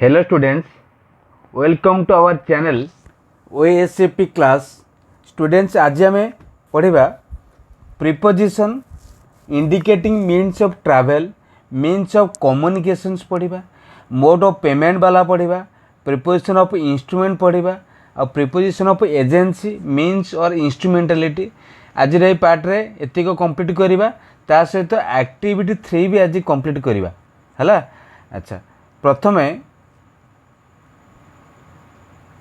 Hello students, welcome to our channel OASCP class. Students आज आम पढ़ा preposition indicating means of travel, means of communications पढ़ा, mode of payment वाला पढ़ा, preposition of instrument पढ़ा और प्रिपोजिशन ऑफ एजेंसी मीन्स और इंस्ट्रूमेंटालिटी. आज ये पार्ट रे एतिक कंप्लीट करवा ता सहित एक्टिविटी 3 भी आज कंप्लीट करवा है. अच्छा प्रथमे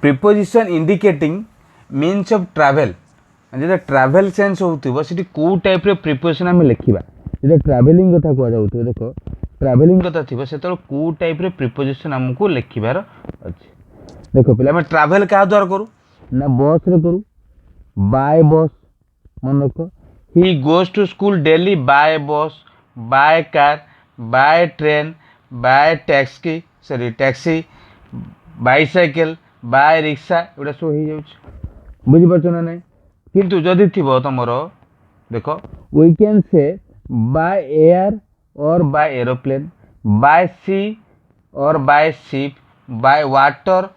preposition indicating means of travel जो ट्रैवल सेन्स हो सी कौ टाइप प्रिपोजिशन आम लिखा जो ट्रैवलिंग कथा कह देख ट्रैवलिंग कथा थी से कौ टाइप प्रिपोजिशन आमको लिखार अच्छे. देख पे ट्रैवल क्या द्वारा करूँ ना बस रे करूँ बाय बस मन रख he goes to school daily by bus by car by train by taxi bicycle by rickshaw एटा सब हो बुझीपार ना ना किंतु जदि थी तुम देख we can say by air और बाय एरोप्लेन बाय सी और बाय शिप बाय वाटर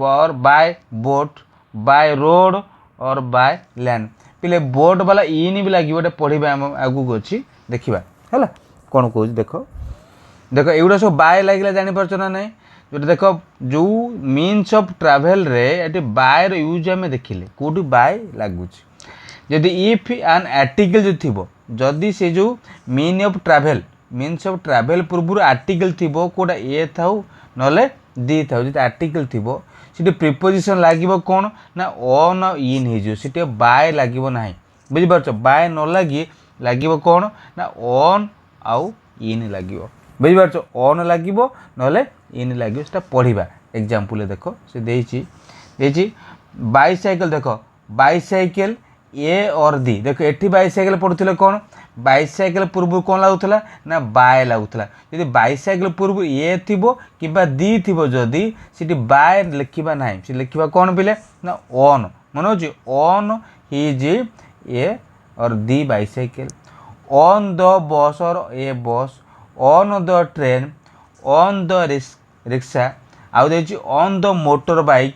और बाय बोट बाय रोड और बाय लैंड. पे बोट वाला इन भी लगे पढ़ा आगू अच्छी देखा है कौन कह देख देख एगुड़ा सब बाय लगे जापार ना ना जो देख जो मीन्स ऑफ ट्रैवल रे ये बाय यूज आम देखिले कौटी बाय लगुच जदि इफ एन आर्टिकल जो थी जदि से जो mean of travel means of travel पूर्व आर्टिकल थी कौटा ए था ना दी था जो आर्टिकल थी सीटी प्रिपोजिशन लगे कौन ना ऑन इन हो बाय लगे ना बुझीपार बाय न लगे कौन ना ऑन आउ इन लगे बुझीपार ऑन लगे ना इन लगे पढ़ा एग्जाम्पल देख से देखी बाइसाइकेल देख बाइसाइकेल ए और दी देख एटी बाइसाइकेल पढ़ुले कौन बाइसाइकेल पूर्व कौन लगुला ना बाय लगुला यदि बाइसाइकेल पूर्व ए थी कि दी थी जदि सीटी बाय लिखा ना सी लिखा कौन पिले ना ऑन मन ऑन हिज ए और दी बाइसाइकेल ऑन द बस और ए बस on the train on the rickshaw आउ देखिए on the motor bike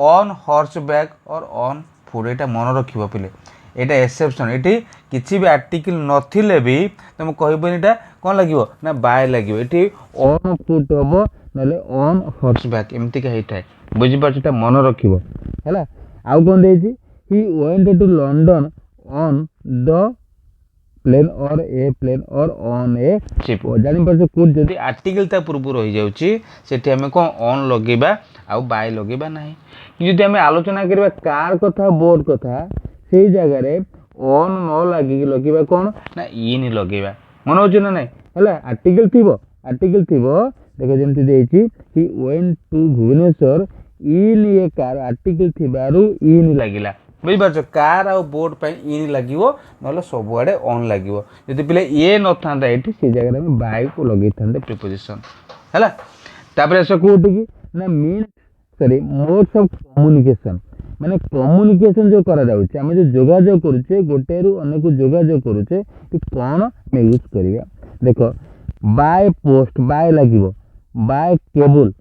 on horse back और ऑन फुट यहाँ मन रख पे यहाँ एक्सेप्शन ये किसी भी आर्टिकल नथिले भी तुम कहबनी यहाँ कौन लगे ना बाय लगे ये ऑन फुट हम ना ऑन हॉर्स बैक एमती का होता है बुझीपार मन रख है. आउ कौन देखिए he went to London on the plane और ए प्लेन और ऑन ए शिप जापार कौन जब आर्टिकल ता पूर्व रही जाऊँगी आम कौन ऑन लगेबा आउ बाय लगेबा ना कि आम आलोचना करवा कार कथा बोर्ड कथा से जगह ऑन न लगे लगेबा कौन ना इन लगेबा मन हो ना ना है आर्टिकल थी देख जमी देखिए he went to Bhubaneswar in a car article थी इन लगिला बुझीपार कार आ बोर्ड पर इन लगे ना सबुआड़े ऑन लगे जब पे ये न था ये से जगह बाय को लगे था प्रिपोजिशन है. आस कौटी की ना mean sorry modes of communication माने कम्युनिकेशन जो करा जाउछे आम जो जोगाजोग करुचे गोटे रु अनेक जोगाजोग करुचे कौन आम यूज करिया देख बाय पोस्ट बाय लगे by cable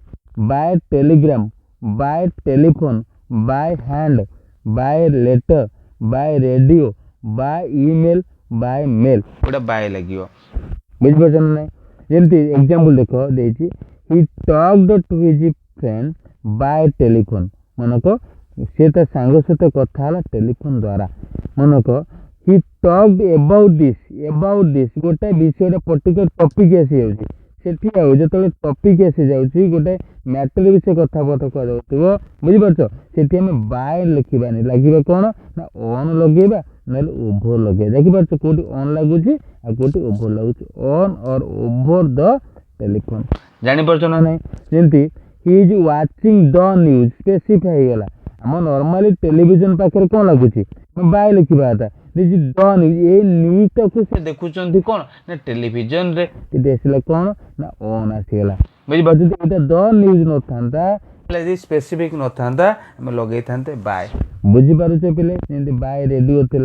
by telegram by telephone by hand by letter by radio by email by mail गोटे बाय लगे बुझीपार ना जमी एग्जाम्पल देख देखिए he talked to his friend by telephone मनक सी सांग सहित कथा टेलीफोन द्वारा मनक ही टॉक्ड अबाउट दिस गोटे विषय पर्टिकुलर टॉपिक आसी जाऊँगी जो टॉपिक आसी जाऊँगी गोटे मैटर विषय कथबार्ता कह बुझीपार से आम बाय लिखबानी लगे कौन ना ऑन लगेबा ना ओभर लगे देखिपार कौटी ऑन लगुच कौटी ओभर लगुच ऑन और ओभर द टेलीफोन जापार ना ना जमी he is watching the news specify गला आम नॉर्मली टेलीविजन पाखे कौन लगुच बाय लिखा था द न्यूज ये न्यूज टाक से देखुं कौन ना टेलीविजन रे आसला कौन ना ऑन आसीगला बुझीपार द न्यूज न था स्पेसिफिक न था आम लगे था बाय बुझीपार पे बाय रेडियो थी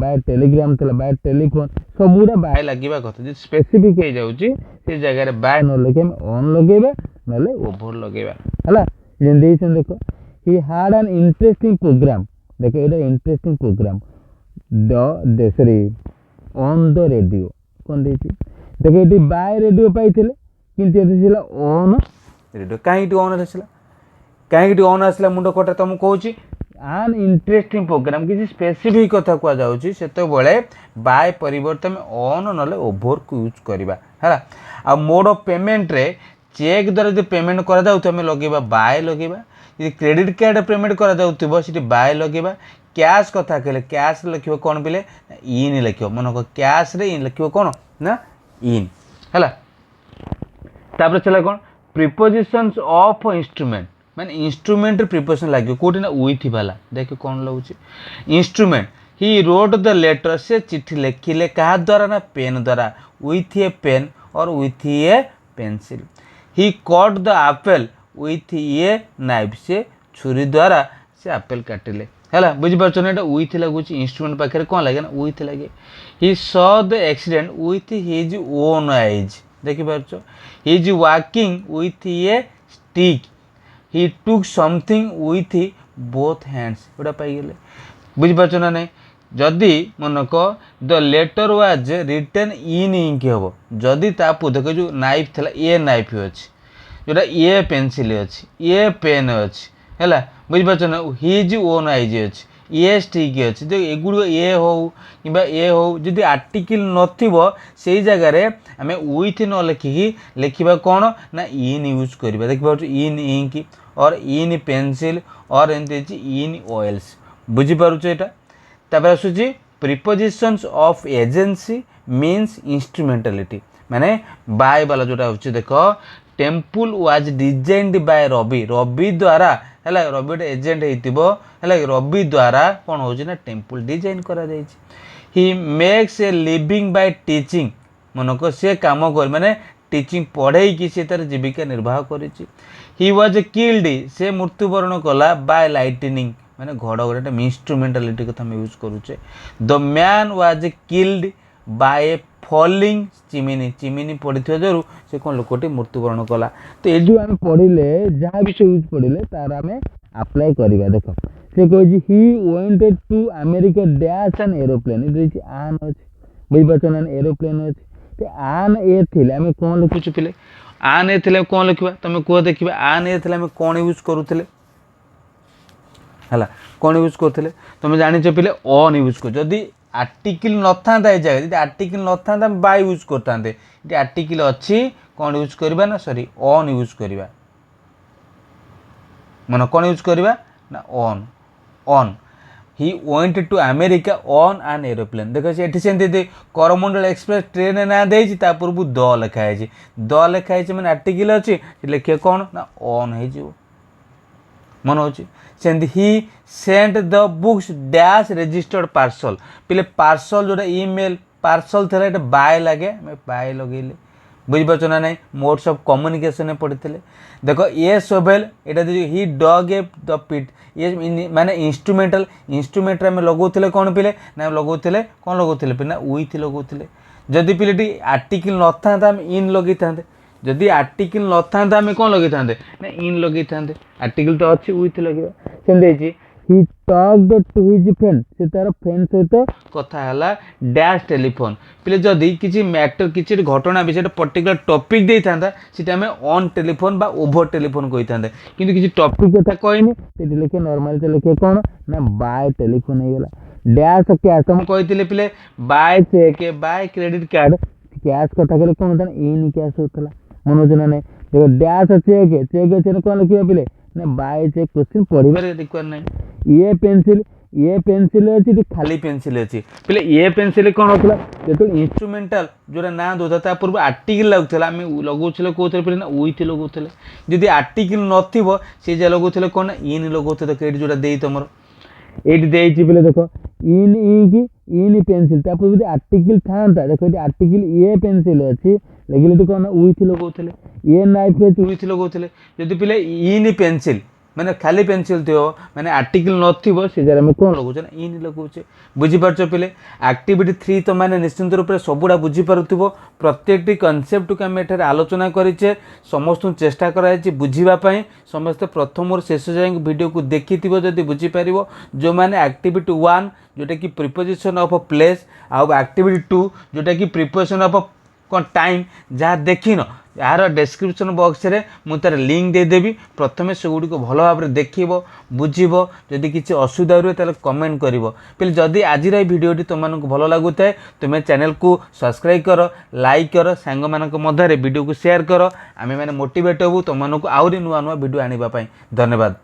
बाय टेलीग्राम थी बाय टेलीफोन सबूरा बाय लगे कथा स्पेसिफिक हो जाऊँगी से जगह बाय न लगे ऑन लगे नले ओभर लगेबा हला जेन देइछन देखो he had an interesting programme देखो एटा interesting programme the sorry on the radio कोन देइछि देखो एटी बाय रेडियो पाइथिले किंतु एटी छिला ऑन रेडियो काईटी ऑन आसला काईटी ऑन आसला मुंड कोटा तुम कहूची आन इंटरेस्टिंग प्रोग्राम किसी स्पेसिफिक कथा कह जाउची सेतो बेले बाय परिवर्तन में ऑन नले ओभर को यूज करबा हला आ मोड ऑफ पेमेंट रे चेक द्वारा जो पेमेंट करा जाउ तमे लगेबा बाय लगेबा यदि क्रेडिट कार्ड पेमेंट करा जाउतिबो सिटी बाय लगेबा कैश कथा कहले कैश लिखिबो कोन बिले इन लिखिबो मन को कैश रे इन लिखिबो कोन ना इन हला तापर चला कोन प्रीपोजिशंस ऑफ इंस्ट्रूमेंट माने इंस्ट्रूमेंट प्रीपोजिशन लागियो कोठी ना विथ वाला देखो कोन लाउची instrument he wrote the letter से चिट्ठी लिखिले कहा द्वारा ना पेन द्वारा with a pen or with a pencil he cut the apple with a knife से छुरी द्वारा से एप्पल काटिले हैला बुझि परछन एटा विथ लागुची इंस्ट्रूमेंट पाखरे कोन लागे ना विथ लागे he saw the accident with his own eyes देखि परछो he is walking with a stick he took something with both hands एटा पाई गेले बुझि परछो ना नै जदि मनक the letter was written in ink हम जदि तापु देख जो नाइफ थला ए नाइफ अच्छी जोटा ए पेनसिल अच्छी ए पेन अच्छी है बुझी पार्छ ना हिज ओन आईज अच्छी ए स्टिक अच्छी तो एगुड़ ए हो कि ए हो जदि आर्टिकल नथिबो से जगार आम विथ न लिखिकी लिखा कौन ना इन यूज करवा देख पार्छ इन इंक और इन पेनसिल और एमती इन ऑयल्स बुझी पारुछ एटा तापर आसुची prepositions of agency means instrumentality माने बाय वाला जोटा होची देखो temple was designed by Ravi Ravi द्वारा है रवि गोटे एजेंट होइतिबो है रवि द्वारा कौन होची ना टेम्पल डिजाइन करा जायछि he makes a living by teaching मनक से काम कर माने टीचिंग पढ़ाई कि से तार जीविका निर्वाह करिछि ही वाज किल्ड से मृत्युवरण कला बाय लाइटनिंग माने घड़घड़ी इंस्ट्रूमेंटालिटी को हम यूज करुचे the man was killed by falling chimney chimney पड़ी जरूर से कौन लोकटी मृत्युवरण कला तो ये जो आम पढ़ले जहाँ भी यूज पढ़ले तार आम अप्लाई करवा देख से कह he wented to America dash an aeroplane आन अच्छे बुझीपार ना एरोप्लेन अच्छे आन ए थे आम कौन लिखुचे पिले आन ए थे कौन लिखा तुम कह देखा आन ए थे आम कौन यूज करूले है कौन यूज करते तुम जाच पे ऑन यूज कर जदि आर्टिकल न था जगह जब आर्टिकल न था बाय यूज करते ये आर्टिकल अच्छी कौन यूज करवा ना सॉरी ऑन यूज करवा मन कौन यूज करवा ना on on he went to America on an aeroplane देख से करमंडल एक्सप्रेस ट्रेन ना देता पूर्व द लिखाई द लिखाई मैंने आर्टिकल अच्छी लिखे कौन ना ऑन हो मन हो he sent the books dash registered parcel पे पार्सल जोटा ईमेल पार्सल थे बाय लगे बाय लगे बुझीपार ना ना मोड्स ऑफ कम्युनिकेशन पढ़ी देखो ये सोभेल ये ही डग ए द पिट ये माने इंस्ट्रूमेंटल इंस्ट्रूमेंट आम लगौले कौन पिले ना लगौले कौन लगौले पे ना विथ लगौले जदि पिलेटी आर्टिकल न था इन लगे था जदि आर्टिकल न था आम कौन लगे था ना इन लगे था आर्टिकल तो अच्छी विथ लगे सेमती he talked to his friend से तार फ्रेंड सहित कथा है डैश टेलीफोन पे जदि किसी मैटर किसी घटना विषय पर्टिकुलर टॉपिक दे था सीटा आम ऑन टेलीफोन बा ओवर टेलीफोन कही था कि किसी टॉपिक कथा कहनी से लिखे नॉर्मल तो लिखे कौन ना बाय टेलीफोन हो गला डैश कैश तुम कही पे by cheque by credit card cash कथा कहले कौन होता इन कैश होता मनोज ना नहीं देखो डैश चेक चेक अच्छे कौन लिखा पे ना बाय चेक क्वेश्चन पढ़ार रिक्वायर ना ये पेनसिल अच्छी खाली पेनसिल अच्छी पे ये पेनसिल कौन होता जो इंस्ट्रूमेंटाल जोटा ना दौता पूर्व आर्टिकल लगुला आम लगौले कौन पे ना विथ लगौले जदि आर्टिकल नथिबो से जा लगौले कौन ना इन लगौते देख ये जोटा दे तुम ये पे देख इन इंक इन पेनसिल पूर्व आर्टिकल था देख आर्टिकल ये पेनसिल अच्छी लगे कौन विथ लगौले ये नाइफ अच्छी विथ लगौले जदि पे इन पेनसिल मैंने खाली पेनसिल थी मैंने आर्टिकल नथिबो से जरा मैं कौन लगुचे ना इन लगुचे बुझीपार पिले एक्टिविटी 3 तो मैंने निश्चिंत रूप से सबुड़ा बुझीपारुथिबो प्रत्येक कनसेप्ट को आम एठार आलोचना करें समस्त चेष्टा कराई बुझापी समस्ते प्रथम शेष जाए वीडियो को देखी जदि बुझीपार जो मैंने एक्टिविटी 1 जोटा कि प्रिपोजिशन ऑफ अ प्लेस आउ एक्टिविटी 2 जोटा कि प्रिपोजिशन ऑफ अ टाइम जहाँ देखिन यार डिस्क्रिप्शन बॉक्स रे मु तार लिंक दे देबी प्रथमे से गुडी को भलो भाबरे देखिबो बुझिबो जदि किछि असुविधा हुए ताले कमेंट करिवो पिले जदि आज रे वीडियोटी तुम मानको भलो लागुताय तुमे चैनल को सब्सक्राइब करो लाइक करो सांग मानक मध्य वीडियो को शेयर करो आमे माने मोटिवेट होबु तुम मानको आउरी नुवा नुवा वीडियो आनिबा पई धन्यवाद।